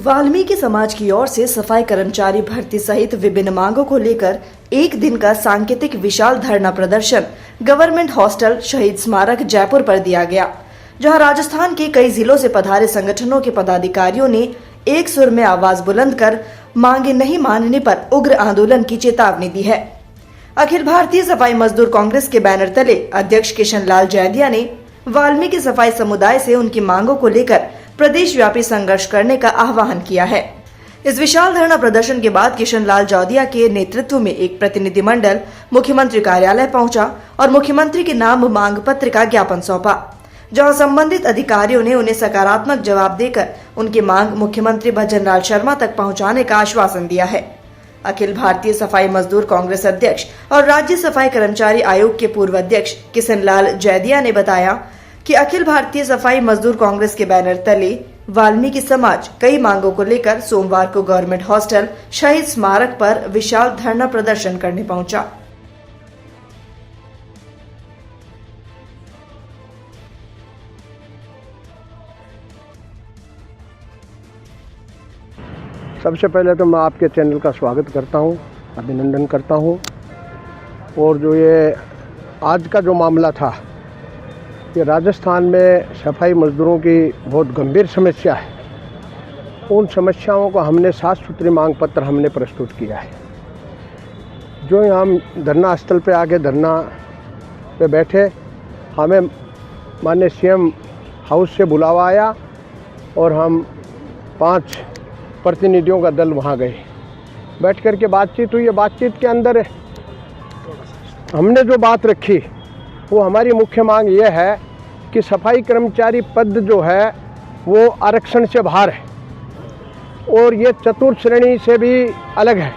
वाल्मीकि समाज की ओर से सफाई कर्मचारी भर्ती सहित विभिन्न मांगों को लेकर एक दिन का सांकेतिक विशाल धरना प्रदर्शन गवर्नमेंट हॉस्टल शहीद स्मारक जयपुर पर दिया गया, जहां राजस्थान के कई जिलों से पधारे संगठनों के पदाधिकारियों ने एक सुर में आवाज बुलंद कर मांगे नहीं मानने पर उग्र आंदोलन की चेतावनी दी है। अखिल भारतीय सफाई मजदूर कांग्रेस के बैनर तले अध्यक्ष किशन लाल जैदिया ने वाल्मीकि सफाई समुदाय से उनकी मांगों को लेकर प्रदेश व्यापी संघर्ष करने का आह्वान किया है। इस विशाल धरना प्रदर्शन के बाद किशन लाल जौदिया के नेतृत्व में एक प्रतिनिधिमंडल मुख्यमंत्री कार्यालय पहुंचा और मुख्यमंत्री के नाम मांग पत्र का ज्ञापन सौंपा, जहां संबंधित अधिकारियों ने उन्हें सकारात्मक जवाब देकर उनकी मांग मुख्यमंत्री भजनलाल शर्मा तक पहुंचाने का आश्वासन दिया है। अखिल भारतीय सफाई मजदूर कांग्रेस अध्यक्ष और राज्य सफाई कर्मचारी आयोग के पूर्व अध्यक्ष किशन लाल जैदिया ने बताया कि अखिल भारतीय सफाई मजदूर कांग्रेस के बैनर तले वाल्मीकि समाज कई मांगों को लेकर सोमवार को गवर्नमेंट हॉस्टल शहीद स्मारक पर विशाल धरना प्रदर्शन करने पहुंचा। सबसे पहले तो मैं आपके चैनल का स्वागत करता हूं, अभिनंदन करता हूं। और जो ये आज का जो मामला था, ये राजस्थान में सफाई मजदूरों की बहुत गंभीर समस्या है। उन समस्याओं को हमने 7 सूत्री मांग पत्र हमने प्रस्तुत किया है। जो हम धरना स्थल पे आके धरना पे बैठे, हमें माननीय सीएम हाउस से बुलावा आया और हम 5 प्रतिनिधियों का दल वहाँ गए। बैठ कर के बातचीत हुई। बातचीत के अंदर हमने जो बात रखी वो हमारी मुख्य मांग ये है कि सफाई कर्मचारी पद जो है वो आरक्षण से बाहर है और ये चतुर्थ श्रेणी से भी अलग है,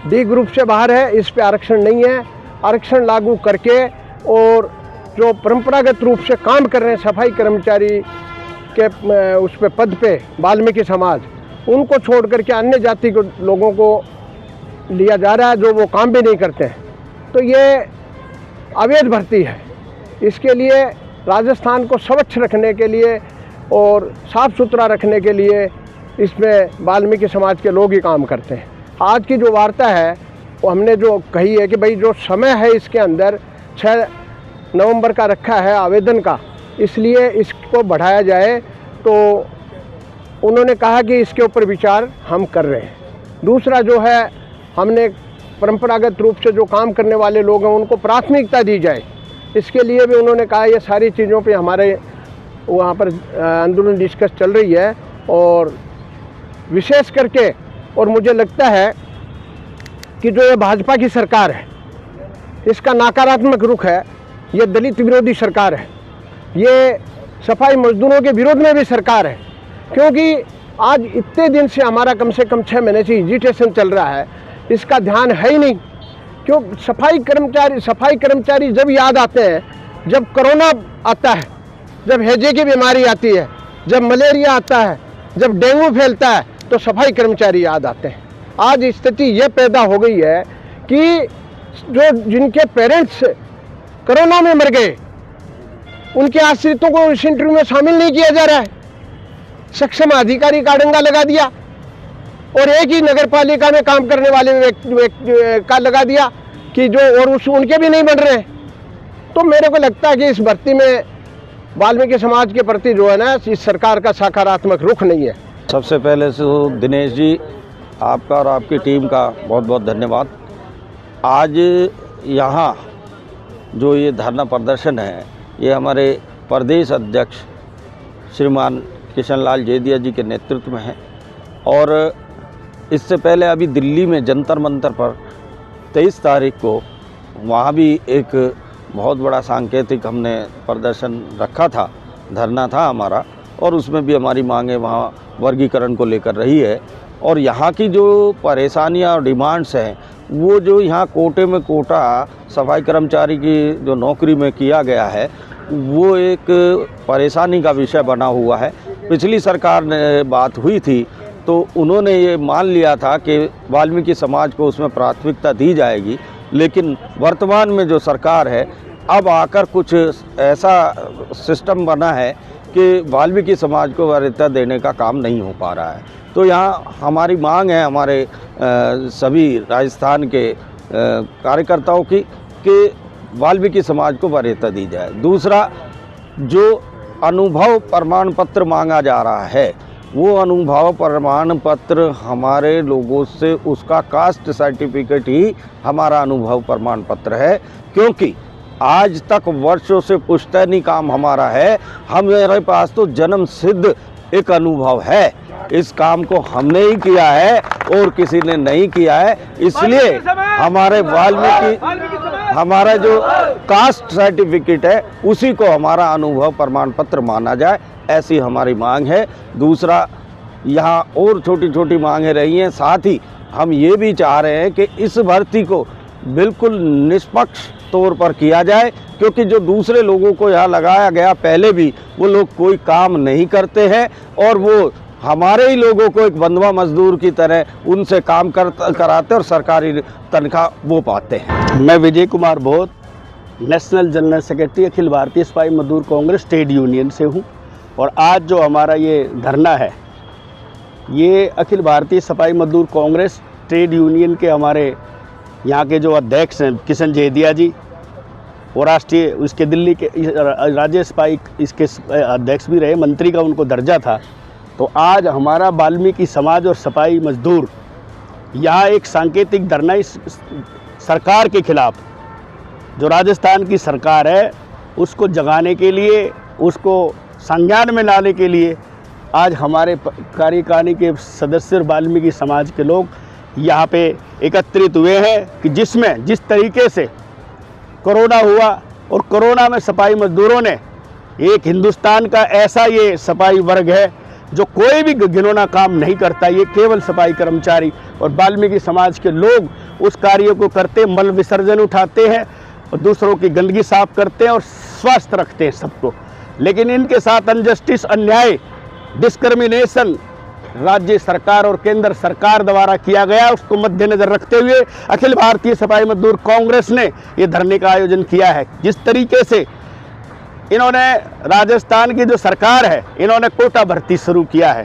डी ग्रुप से बाहर है, इस पे आरक्षण नहीं है। आरक्षण लागू करके और जो परंपरागत रूप से काम कर रहे हैं सफाई कर्मचारी के उस पे पद पे वाल्मीकि समाज, उनको छोड़ करके अन्य जाति के लोगों को लिया जा रहा है जो वो काम भी नहीं करते हैं। तो ये अवैध भर्ती है। इसके लिए राजस्थान को स्वच्छ रखने के लिए और साफ सुथरा रखने के लिए इसमें वाल्मीकि समाज के लोग ही काम करते हैं। आज की जो वार्ता है वो हमने जो कही है कि भाई जो समय है इसके अंदर 6 नवंबर का रखा है आवेदन का, इसलिए इसको बढ़ाया जाए। तो उन्होंने कहा कि इसके ऊपर विचार हम कर रहे हैं। दूसरा जो है, हमने परंपरागत रूप से जो काम करने वाले लोग हैं उनको प्राथमिकता दी जाए, इसके लिए भी उन्होंने कहा। ये सारी चीज़ों पे हमारे वहाँ पर आंदोलन डिस्कस चल रही है। और विशेष करके और मुझे लगता है कि जो ये भाजपा की सरकार है इसका नकारात्मक रुख है। ये दलित विरोधी सरकार है, ये सफाई मजदूरों के विरोध में भी सरकार है। क्योंकि आज इतने दिन से हमारा कम से कम 6 महीने से एजिटेशन चल रहा है, इसका ध्यान है ही नहीं। क्यों? सफाई कर्मचारी जब याद आते हैं जब कोरोना आता है, जब हैजे की बीमारी आती है, जब मलेरिया आता है, जब डेंगू फैलता है, तो सफाई कर्मचारी याद आते हैं। आज स्थिति ये पैदा हो गई है कि जो जिनके पेरेंट्स कोरोना में मर गए उनके आश्रितों को इस इंटरव्यू में शामिल नहीं किया जा रहा है। सक्षम अधिकारी का डंगा लगा दिया और एक ही नगर पालिका में काम करने वाले का लगा दिया कि जो और उनके भी नहीं बन रहे। तो मेरे को लगता है कि इस भर्ती में वाल्मीकि समाज के प्रति जो है ना, इस सरकार का सकारात्मक रुख नहीं है। सबसे पहले तो दिनेश जी, आपका और आपकी टीम का बहुत बहुत धन्यवाद। आज यहाँ जो ये धरना प्रदर्शन है, ये हमारे प्रदेश अध्यक्ष श्रीमान किशन लाल जैदिया जी के नेतृत्व में है। और इससे पहले अभी दिल्ली में जंतर मंतर पर 23 तारीख को वहाँ भी एक बहुत बड़ा सांकेतिक हमने प्रदर्शन रखा था, धरना था हमारा, और उसमें भी हमारी मांगें वहाँ वर्गीकरण को लेकर रही है। और यहाँ की जो परेशानियाँ और डिमांड्स हैं, वो जो यहाँ कोटे में कोटा सफाई कर्मचारी की जो नौकरी में किया गया है, वो एक परेशानी का विषय बना हुआ है। पिछली सरकार ने बात हुई थी तो उन्होंने ये मान लिया था कि वाल्मीकि समाज को उसमें प्राथमिकता दी जाएगी, लेकिन वर्तमान में जो सरकार है अब आकर कुछ ऐसा सिस्टम बना है कि वाल्मीकि समाज को वरीयता देने का काम नहीं हो पा रहा है। तो यहाँ हमारी मांग है हमारे सभी राजस्थान के कार्यकर्ताओं की कि वाल्मीकि समाज को वरीयता दी जाए। दूसरा, जो अनुभव प्रमाण पत्र मांगा जा रहा है वो अनुभव प्रमाण पत्र हमारे लोगों से उसका कास्ट सर्टिफिकेट ही हमारा अनुभव प्रमाण पत्र है, क्योंकि आज तक वर्षों से पुश्तैनी काम हमारा है। हमारे पास तो जन्म सिद्ध एक अनुभव है, इस काम को हमने ही किया है और किसी ने नहीं किया है, इसलिए हमारे वाल्मीकि हमारा जो कास्ट सर्टिफिकेट है उसी को हमारा अनुभव प्रमाण पत्र माना जाए, ऐसी हमारी मांग है। दूसरा, यहाँ और छोटी छोटी मांगें रही हैं, साथ ही हम ये भी चाह रहे हैं कि इस भर्ती को बिल्कुल निष्पक्ष तौर पर किया जाए, क्योंकि जो दूसरे लोगों को यहाँ लगाया गया पहले भी वो लोग कोई काम नहीं करते हैं और वो हमारे ही लोगों को एक बंधुआ मजदूर की तरह उनसे काम कराते और सरकारी तनख्वाह वो पाते हैं। मैं विजय कुमार बोध, national general secretary Akhil Bharatiya सिपाही मजदूर कांग्रेस ट्रेड यूनियन से हूँ। और आज जो हमारा ये धरना है ये अखिल भारतीय सिपाही मजदूर कांग्रेस ट्रेड यूनियन के हमारे यहाँ के जो अध्यक्ष हैं किशन जेदिया जी और राष्ट्रीय उसके दिल्ली के राज्य सिपाही इसके अध्यक्ष भी रहे, मंत्री का उनको दर्जा था। तो आज हमारा वाल्मीकि समाज और सिपाही मजदूर यहाँ एक सांकेतिक धरना इस सरकार के खिलाफ, जो राजस्थान की सरकार है उसको जगाने के लिए, उसको संज्ञान में लाने के लिए आज हमारे कार्यकारिणी के सदस्य वाल्मीकि समाज के लोग यहाँ पे एकत्रित हुए हैं कि जिसमें जिस तरीके से कोरोना हुआ और कोरोना में सिपाही मजदूरों ने, एक हिंदुस्तान का ऐसा ये सिपाही वर्ग है जो कोई भी घिनौना काम नहीं करता, ये केवल सिपाही कर्मचारी और वाल्मीकि समाज के लोग उस कार्य को करते, मल विसर्जन उठाते हैं और दूसरों की गंदगी साफ करते हैं और स्वस्थ रखते हैं सबको। लेकिन इनके साथ अनजस्टिस, अन्याय, डिस्क्रिमिनेशन राज्य सरकार और केंद्र सरकार द्वारा किया गया, उसको मद्देनजर रखते हुए अखिल भारतीय सिपाही मजदूर कांग्रेस ने ये धरने का आयोजन किया है। जिस तरीके से इन्होंने राजस्थान की जो सरकार है इन्होंने कोटा भर्ती शुरू किया है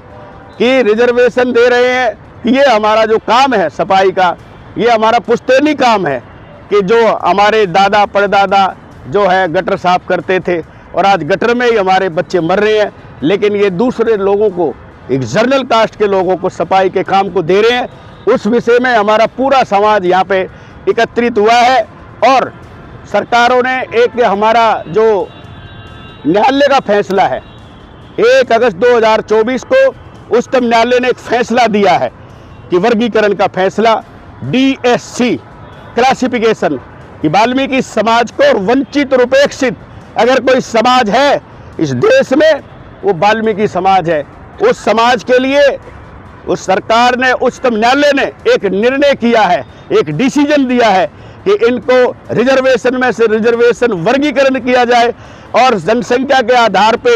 कि रिजर्वेशन दे रहे हैं कि ये हमारा जो काम है सफाई का, ये हमारा पुश्तैनी काम है कि जो हमारे दादा परदादा जो है गटर साफ करते थे और आज गटर में ही हमारे बच्चे मर रहे हैं, लेकिन ये दूसरे लोगों को, एक जनरल कास्ट के लोगों को सफाई के काम को दे रहे हैं। उस विषय में हमारा पूरा समाज यहाँ पे एकत्रित हुआ है और सरकारों ने एक हमारा जो न्यायालय का फैसला है 1 अगस्त 2024 को उच्चतम न्यायालय ने एक फैसला दिया है कि वर्गीकरण का फैसला DSC क्लासिफिकेशन कि वाल्मीकि समाज को और वंचित और उपेक्षित अगर कोई समाज है इस देश में वो वाल्मीकि समाज है। उस समाज के लिए उस सरकार ने, उच्चतम न्यायालय ने एक निर्णय किया है, एक डिसीजन दिया है कि इनको रिजर्वेशन में से रिजर्वेशन वर्गीकरण किया जाए और जनसंख्या के आधार पे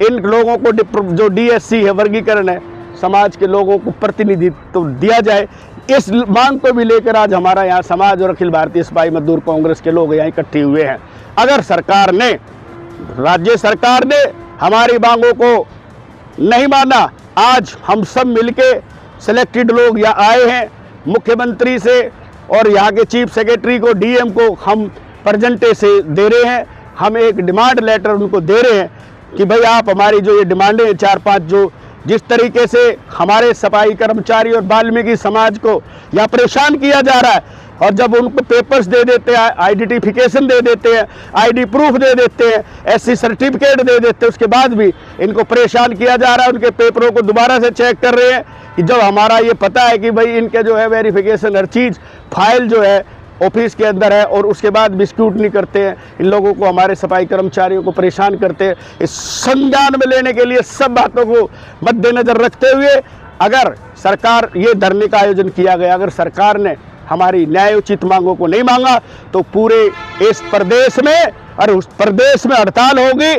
इन लोगों को जो DSC है वर्गीकरण है समाज के लोगों को प्रतिनिधित्व दिया जाए। इस मांग को भी लेकर आज हमारा यहाँ समाज और अखिल भारतीय सिपाही मजदूर कांग्रेस के लोग यहाँ इकट्ठे हुए हैं। अगर सरकार ने, राज्य सरकार ने हमारी मांगों को नहीं माना, आज हम सब मिलके सिलेक्टेड लोग यहाँ आए हैं, मुख्यमंत्री से और यहाँ के चीफ सेक्रेटरी को, DM को हम प्रेजेंटेशन दे रहे हैं। हम एक डिमांड लेटर उनको दे रहे हैं कि भाई आप हमारी जो ये डिमांडें 4-5 जो जिस तरीके से हमारे सफाई कर्मचारी और वाल्मीकि समाज को यहाँ परेशान किया जा रहा है और जब उनको पेपर्स दे देते हैं, आइडेंटिफिकेशन दे देते हैं, ID प्रूफ दे देते हैं, SC सर्टिफिकेट दे देते हैं, उसके बाद भी इनको परेशान किया जा रहा है। उनके पेपरों को दोबारा से चेक कर रहे हैं कि जब हमारा ये पता है कि भाई इनके जो है वेरिफिकेशन हर चीज़ फाइल जो है ऑफिस के अंदर है और उसके बाद भी स्क्रूटनी करते हैं, इन लोगों को, हमारे सफाई कर्मचारियों को परेशान करते हैं। इस संज्ञान में लेने के लिए सब बातों को मद्देनजर रखते हुए अगर सरकार ये धरने का आयोजन किया गया, अगर सरकार ने हमारी न्यायोचित मांगों को नहीं मांगा तो पूरे इस प्रदेश में और उस प्रदेश में हड़ताल होगी